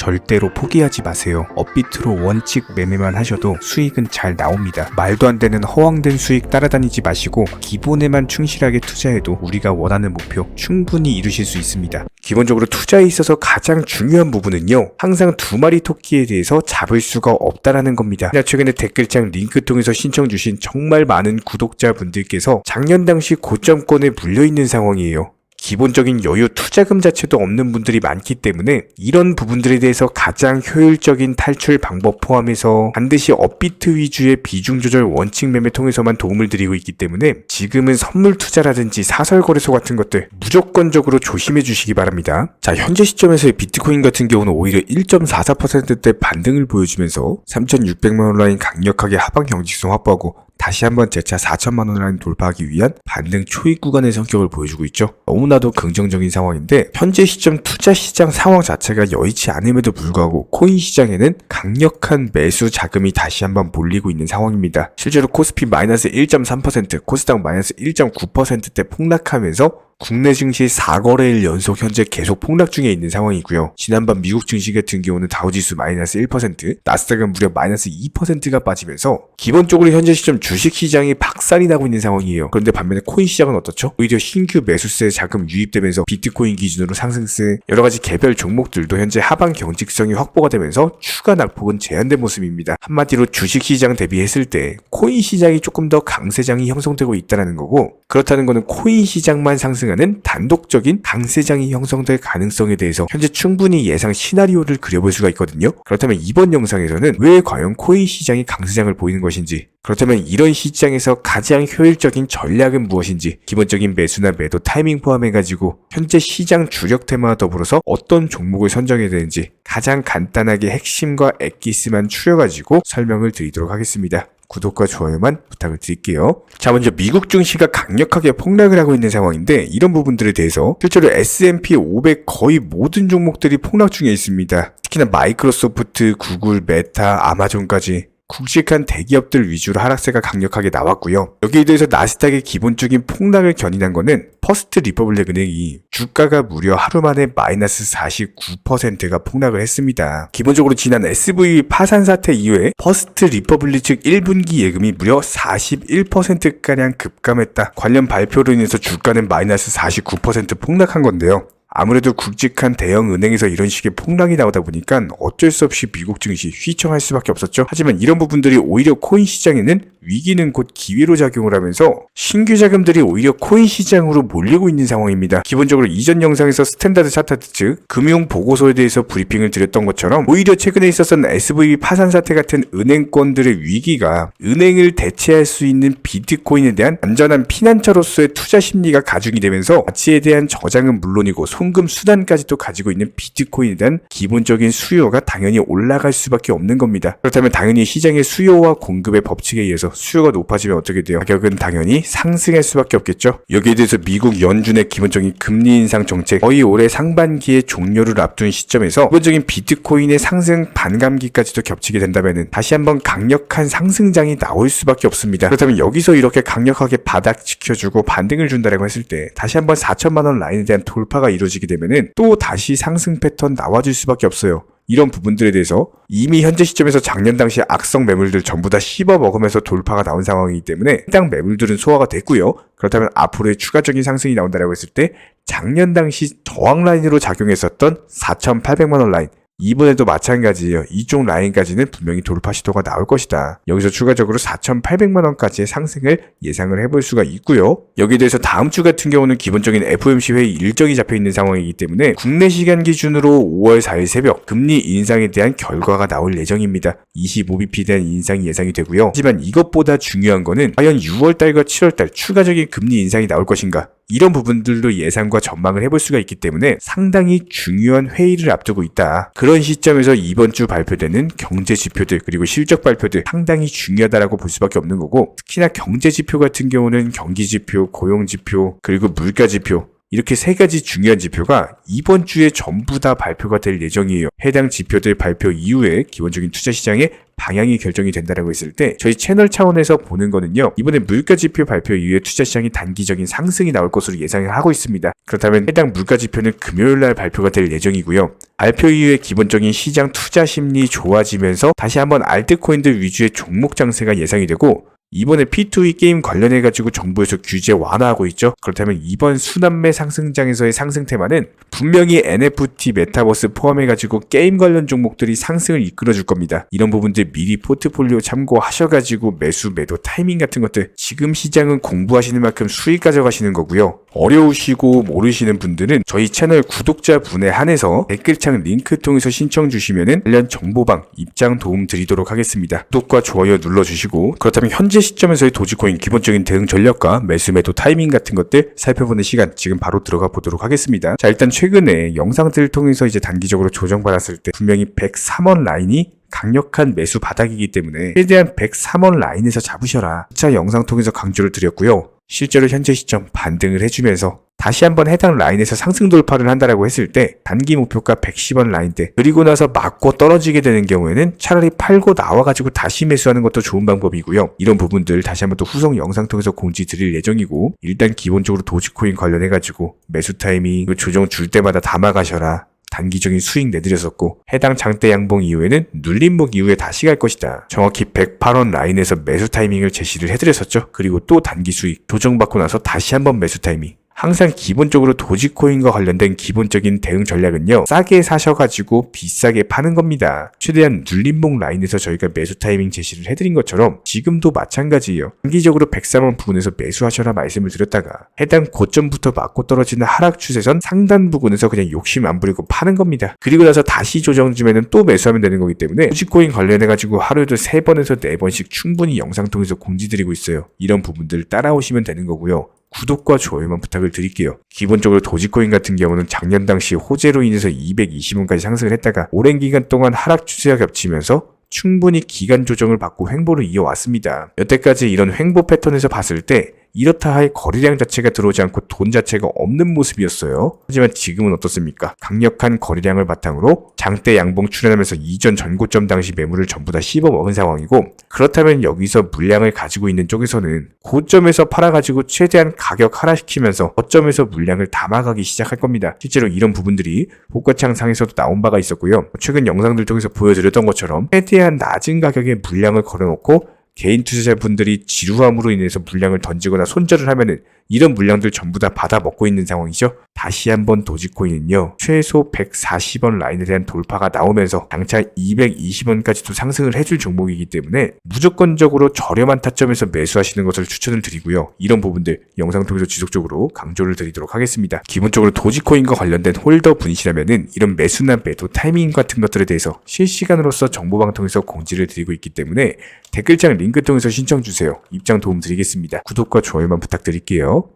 절대로 포기하지 마세요. 업비트로 원칙 매매만 하셔도 수익은 잘 나옵니다. 말도 안 되는 허황된 수익 따라다니지 마시고 기본에만 충실하게 투자해도 우리가 원하는 목표 충분히 이루실 수 있습니다. 기본적으로 투자에 있어서 가장 중요한 부분은요, 항상 두 마리 토끼에 대해서 잡을 수가 없다라는 겁니다. 최근에 댓글창 링크 통해서 신청 주신 정말 많은 구독자분들께서 작년 당시 고점권에 물려있는 상황이에요. 기본적인 여유 투자금 자체도 없는 분들이 많기 때문에 이런 부분들에 대해서 가장 효율적인 탈출 방법 포함해서 반드시 업비트 위주의 비중 조절 원칙 매매 통해서만 도움을 드리고 있기 때문에 지금은 선물 투자라든지 사설 거래소 같은 것들 무조건적으로 조심해 주시기 바랍니다. 자, 현재 시점에서의 비트코인 같은 경우는 오히려 1.44%대 반등을 보여주면서 3,600만원 라인 강력하게 하방 경직성 확보하고 다시 한번 재차 4천만원 라인 돌파하기 위한 반등 초입 구간의 성격을 보여주고 있죠. 너무나도 긍정적인 상황인데 현재 시점 투자 시장 상황 자체가 여의치 않음에도 불구하고 코인 시장에는 강력한 매수 자금이 다시 한번 몰리고 있는 상황입니다. 실제로 코스피 마이너스 1.3%, 코스닥 마이너스 1.9%대 폭락하면서 국내 증시 4거래일 연속 현재 계속 폭락 중에 있는 상황이고요. 지난밤 미국 증시 같은 경우는 다우지수 마이너스 1%, 나스닥은 무려 마이너스 2%가 빠지면서 기본적으로 현재 시점 주식시장이 박살이 나고 있는 상황이에요. 그런데 반면에 코인 시장은 어떻죠? 오히려 신규 매수세 자금 유입되면서 비트코인 기준으로 상승세, 여러가지 개별 종목들도 현재 하방 경직성이 확보가 되면서 추가 낙폭은 제한된 모습입니다. 한마디로 주식시장 대비했을 때 코인 시장이 조금 더 강세장이 형성되고 있다는 거고, 그렇다는 거는 코인 시장만 상승하는 단독적인 강세장이 형성될 가능성에 대해서 현재 충분히 예상 시나리오를 그려볼 수가 있거든요. 그렇다면 이번 영상에서는 왜 과연 코인 시장이 강세장을 보이는 것인지, 그렇다면 이런 시장에서 가장 효율적인 전략은 무엇인지, 기본적인 매수나 매도 타이밍 포함해가지고 현재 시장 주력 테마와 더불어서 어떤 종목을 선정해야 되는지 가장 간단하게 핵심과 엑기스만 추려가지고 설명을 드리도록 하겠습니다. 구독과 좋아요만 부탁을 드릴게요. 자, 먼저 미국 증시가 강력하게 폭락을 하고 있는 상황인데 이런 부분들에 대해서 실제로 S&P 500 거의 모든 종목들이 폭락 중에 있습니다. 특히나 마이크로소프트, 구글, 메타, 아마존까지 굵직한 대기업들 위주로 하락세가 강력하게 나왔고요. 여기에 대해서 나스닥의 기본적인 폭락을 견인한 거는 퍼스트 리퍼블릭 은행이 주가가 무려 하루 만에 마이너스 49%가 폭락을 했습니다. 기본적으로 지난 SVB 파산 사태 이후에 퍼스트 리퍼블릭 측 1분기 예금이 무려 41%가량 급감했다. 관련 발표로 인해서 주가는 마이너스 49% 폭락한 건데요. 아무래도 굵직한 대형 은행에서 이런 식의 폭락이 나오다 보니까 어쩔 수 없이 미국 증시 휘청할 수밖에 없었죠. 하지만 이런 부분들이 오히려 코인 시장에는 위기는 곧 기회로 작용을 하면서 신규 자금들이 오히려 코인 시장으로 몰리고 있는 상황입니다. 기본적으로 이전 영상에서 스탠다드 차타트 즉 금융 보고서에 대해서 브리핑을 드렸던 것처럼 오히려 최근에 있었던 SVB 파산 사태 같은 은행권들의 위기가 은행을 대체할 수 있는 비트코인에 대한 안전한 피난처로서의 투자 심리가 가중이 되면서 가치에 대한 저장은 물론이고 송금 수단까지도 가지고 있는 비트코인에 대한 기본적인 수요가 당연히 올라갈 수밖에 없는 겁니다. 그렇다면 당연히 시장의 수요와 공급의 법칙에 의해서 수요가 높아지면 어떻게 돼요? 가격은 당연히 상승할 수밖에 없겠죠. 여기에 대해서 미국 연준의 기본적인 금리 인상 정책 거의 올해 상반기에 종료를 앞둔 시점에서 기본적인 비트코인의 상승 반감기까지도 겹치게 된다면 다시 한번 강력한 상승장이 나올 수밖에 없습니다. 그렇다면 여기서 이렇게 강력하게 바닥 지켜주고 반등을 준다라고 했을 때 다시 한번 4천만원 라인에 대한 돌파가 이루어지게 되면은 또 다시 상승 패턴 나와줄 수밖에 없어요. 이런 부분들에 대해서 이미 현재 시점에서 작년 당시 악성 매물들 전부 다 씹어 먹으면서 돌파가 나온 상황이기 때문에 해당 매물들은 소화가 됐고요. 그렇다면 앞으로의 추가적인 상승이 나온다고 했을 때 작년 당시 저항 라인으로 작용했었던 4,800만원 라인, 이번에도 마찬가지예요. 이쪽 라인까지는 분명히 돌파 시도가 나올 것이다. 여기서 추가적으로 4,800만원까지의 상승을 예상을 해볼 수가 있고요. 여기에 대해서 다음 주 같은 경우는 기본적인 FOMC 회의 일정이 잡혀있는 상황이기 때문에 국내 시간 기준으로 5월 4일 새벽 금리 인상에 대한 결과가 나올 예정입니다. 25bp에 대한 인상이 예상이 되고요. 하지만 이것보다 중요한 거는 과연 6월달과 7월달 추가적인 금리 인상이 나올 것인가? 이런 부분들도 예상과 전망을 해볼 수가 있기 때문에 상당히 중요한 회의를 앞두고 있다. 그런 시점에서 이번 주 발표되는 경제 지표들 그리고 실적 발표들 상당히 중요하다라고 볼 수밖에 없는 거고, 특히나 경제 지표 같은 경우는 경기 지표, 고용 지표, 그리고 물가 지표 이렇게 세 가지 중요한 지표가 이번 주에 전부 다 발표가 될 예정이에요. 해당 지표들 발표 이후에 기본적인 투자 시장의 방향이 결정이 된다라고 했을 때 저희 채널 차원에서 보는 거는요. 이번에 물가 지표 발표 이후에 투자 시장이 단기적인 상승이 나올 것으로 예상을 하고 있습니다. 그렇다면 해당 물가 지표는 금요일 날 발표가 될 예정이고요. 발표 이후에 기본적인 시장 투자 심리 좋아지면서 다시 한번 알트코인들 위주의 종목 장세가 예상이 되고 이번에 P2E 게임 관련해가지고 정부에서 규제 완화하고 있죠. 그렇다면 이번 순환매 상승장에서의 상승 테마는 분명히 NFT 메타버스 포함해가지고 게임 관련 종목들이 상승을 이끌어줄 겁니다. 이런 부분들 미리 포트폴리오 참고하셔가지고 매수 매도 타이밍 같은 것들 지금 시장은 공부하시는 만큼 수익 가져가시는 거고요. 어려우시고 모르시는 분들은 저희 채널 구독자분에 한해서 댓글창 링크 통해서 신청 주시면은 관련 정보방 입장 도움 드리도록 하겠습니다. 구독과 좋아요 눌러주시고 그렇다면 현재 시점에서의 도지코인 기본적인 대응 전략과 매수 매도 타이밍 같은 것들 살펴보는 시간 지금 바로 들어가 보도록 하겠습니다. 자, 일단 최근에 영상들을 통해서 이제 단기적으로 조정받았을 때 분명히 103원 라인이 강력한 매수 바닥이기 때문에 최대한 103원 라인에서 잡으셔라. 2차 영상 통해서 강조를 드렸고요. 실제로 현재 시점 반등을 해주면서 다시 한번 해당 라인에서 상승 돌파를 한다라고 했을 때 단기 목표가 110원 라인대 그리고 나서 맞고 떨어지게 되는 경우에는 차라리 팔고 나와가지고 다시 매수하는 것도 좋은 방법이고요. 이런 부분들 다시 한번 또 후속 영상 통해서 공지 드릴 예정이고 일단 기본적으로 도지코인 관련해가지고 매수 타이밍 조정 줄 때마다 담아가셔라. 단기적인 수익 내드렸었고 해당 장대 양봉 이후에는 눌림목 이후에 다시 갈 것이다. 정확히 108원 라인에서 매수 타이밍을 제시를 해드렸었죠. 그리고 또 단기 수익 조정받고 나서 다시 한번 매수 타이밍. 항상 기본적으로 도지코인과 관련된 기본적인 대응 전략은요. 싸게 사셔가지고 비싸게 파는 겁니다. 최대한 눌림목 라인에서 저희가 매수 타이밍 제시를 해드린 것처럼 지금도 마찬가지예요. 단기적으로 103원 부근에서 매수하셔라 말씀을 드렸다가 해당 고점부터 맞고 떨어지는 하락 추세선 상단 부근에서 그냥 욕심 안 부리고 파는 겁니다. 그리고 나서 다시 조정 주면은 또 매수하면 되는 거기 때문에 도지코인 관련해가지고 하루에도 3번에서 4번씩 충분히 영상 통해서 공지드리고 있어요. 이런 부분들 따라오시면 되는 거고요. 구독과 좋아요만 부탁을 드릴게요. 기본적으로 도지코인 같은 경우는 작년 당시 호재로 인해서 220원까지 상승을 했다가 오랜 기간 동안 하락 추세가 겹치면서 충분히 기간 조정을 받고 횡보를 이어왔습니다. 여태까지 이런 횡보 패턴에서 봤을 때 이렇다 할 거래량 자체가 들어오지 않고 돈 자체가 없는 모습이었어요. 하지만 지금은 어떻습니까? 강력한 거래량을 바탕으로 장대 양봉 출현하면서 이전 전고점 당시 매물을 전부 다 씹어먹은 상황이고 그렇다면 여기서 물량을 가지고 있는 쪽에서는 고점에서 팔아가지고 최대한 가격 하락시키면서 고점에서 물량을 담아가기 시작할 겁니다. 실제로 이런 부분들이 복과창상에서도 나온 바가 있었고요. 최근 영상들 통해서 보여드렸던 것처럼 최대한 낮은 가격에 물량을 걸어놓고 개인 투자자분들이 지루함으로 인해서 물량을 던지거나 손절을 하면은 이런 물량들 전부 다 받아 먹고 있는 상황이죠. 다시 한번 도지코인은요. 최소 140원 라인에 대한 돌파가 나오면서 장차 220원까지도 상승을 해줄 종목이기 때문에 무조건적으로 저렴한 타점에서 매수하시는 것을 추천을 드리고요. 이런 부분들 영상 통해서 지속적으로 강조를 드리도록 하겠습니다. 기본적으로 도지코인과 관련된 홀더 분이시라면은 이런 매수나 매도 타이밍 같은 것들에 대해서 실시간으로서 정보방 통해서 공지를 드리고 있기 때문에 댓글창 링크 통해서 신청 주세요. 입장 도움 드리겠습니다. 구독과 좋아요만 부탁드릴게요.